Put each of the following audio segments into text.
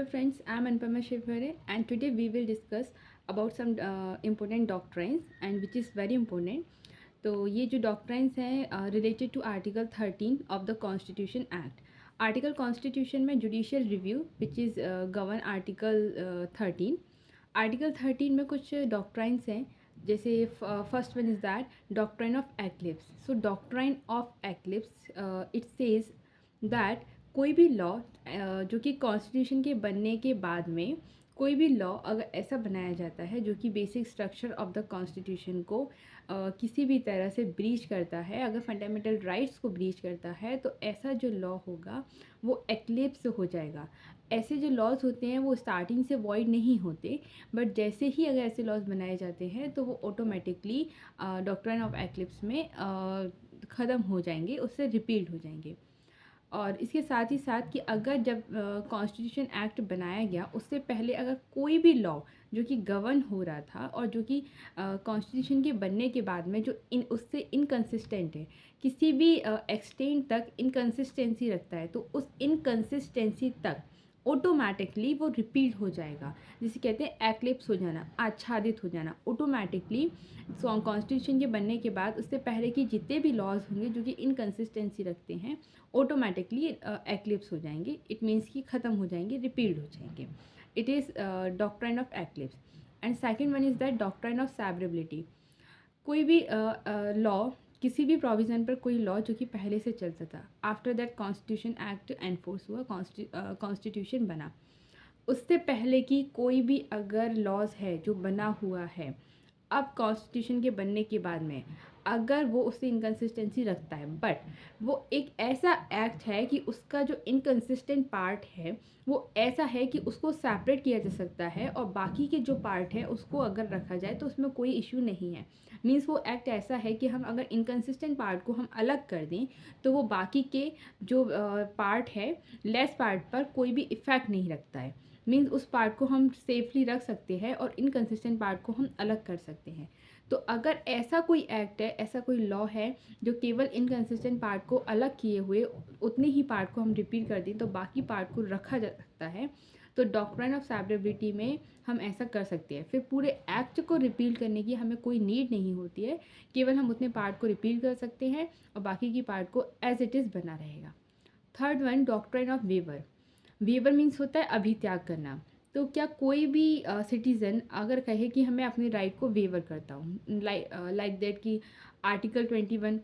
Hello friends, I am Anupama Shivhare and today we will discuss about some important doctrines and which is very important. तो ये जो doctrines हैं related to article 13 of the constitution act. Article constitution में judicial review which is govern article 13. Article 13 में कुछ doctrines हैं, जैसे first one is that doctrine of eclipse. So doctrine of eclipse it says that कोई भी law जो कि constitution के बनने के बाद में कोई भी लॉ अगर ऐसा बनाया जाता है जो कि basic structure of the constitution को किसी भी तरह से ब्रीच करता है, अगर फंडामेंटल राइट्स को ब्रीच करता है, तो ऐसा जो लॉ होगा वो एक्लिप्स हो जाएगा. ऐसे जो लॉज होते हैं वो स्टार्टिंग से वॉइड नहीं होते, बट जैसे ही अगर ऐसे लॉज बनाए जाते हैं तो वो ऑटोमेटिकली डॉक्ट्राइन ऑफ एक्लिप्स में ख़त्म हो जाएंगे, उससे रिपील्ड हो जाएंगे. और इसके साथ ही साथ कि अगर जब कॉन्स्टिट्यूशन एक्ट बनाया गया उससे पहले अगर कोई भी लॉ जो कि गवर्न हो रहा था और जो कि कॉन्स्टिट्यूशन के बनने के बाद में जो उससे इनकंसिस्टेंट है, किसी भी एक्सटेंट तक इनकंसिस्टेंसी रखता है, तो उस इनकंसिस्टेंसी तक ऑटोमेटिकली वो रिपीट हो जाएगा, जिसे कहते हैं एक्लिप्स हो जाना, आच्छादित हो जाना. ऑटोमेटिकली कॉन्स्टिट्यूशन के बनने के बाद उससे पहले की जितने भी लॉज होंगे जो कि इनकंसिस्टेंसी रखते हैं ऑटोमेटिकली एक्लिप्स हो जाएंगे. इट मीन्स कि ख़त्म हो जाएंगे, रिपील्ड हो जाएंगे. It is doctrine of eclipse. And second one is that doctrine of severability. कोई भी लॉ, किसी भी प्रोविज़न पर कोई लॉ जो कि पहले से चलता था, after that constitution act enforce हुआ, कॉन्स्टिट्यूशन बना, उससे पहले की कोई भी अगर लॉज है जो बना हुआ है, अब कॉन्स्टिट्यूशन के बनने के बाद में अगर वो उससे इनकन्सिस्टेंसी रखता है, बट वो एक ऐसा एक्ट है कि उसका जो इनकन्सिस्टेंट पार्ट है वो ऐसा है कि उसको सेपरेट किया जा सकता है और बाकी के जो पार्ट है उसको अगर रखा जाए तो उसमें कोई इशू नहीं है. मीन्स वो एक्ट ऐसा है कि हम अगर इनकन्सिस्टेंट पार्ट को हम अलग कर दें तो वो बाकी के जो पार्ट है, लेस पार्ट पर कोई भी इफ़ेक्ट नहीं रखता है. मीन्स उस पार्ट को हम सेफली रख सकते हैं और इनकन्सिस्टेंट पार्ट को हम अलग कर सकते हैं. तो अगर ऐसा कोई एक्ट है, ऐसा कोई लॉ है जो केवल इनकन्सिस्टेंट पार्ट को अलग किए हुए उतने ही पार्ट को हम रिपीट कर दें तो बाकी पार्ट को रखा जा सकता है, तो डॉक्ट्राइन ऑफ सेवरेबिलिटी में हम ऐसा कर सकते हैं. फिर पूरे एक्ट को रिपीट करने की हमें कोई नीड नहीं होती है, केवल हम उतने पार्ट को रिपीट कर सकते हैं और बाकी की पार्ट को एज इट इज़ बना रहेगा. Third one doctrine of waiver. Waiver means होता है अभित्याग करना. तो क्या कोई भी सिटीज़न अगर कहे कि मैं अपने राइट को वेवर करता हूँ, लाइक दैट कि आर्टिकल 21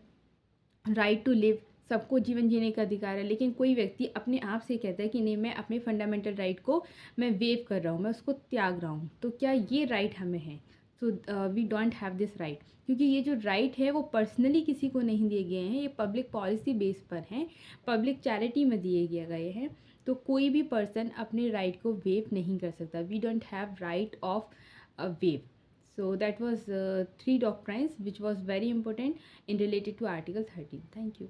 राइट टू लिव, सबको जीवन जीने का अधिकार है, लेकिन कोई व्यक्ति अपने आप से कहता है कि नहीं, मैं अपने फंडामेंटल राइट को मैं वेव कर रहा हूँ, मैं उसको त्याग रहा हूँ, तो क्या ये राइट हमें है? So we don't have this right, क्योंकि ये जो राइट है वो पर्सनली किसी को नहीं दिए गए हैं, ये पब्लिक पॉलिसी बेस पर हैं, पब्लिक चैरिटी में दिए गए हैं. तो कोई भी पर्सन अपने राइट को वेव नहीं कर सकता. We don't have right of a waive. So that was three doctrines which was very important in related to Article 13. Thank you.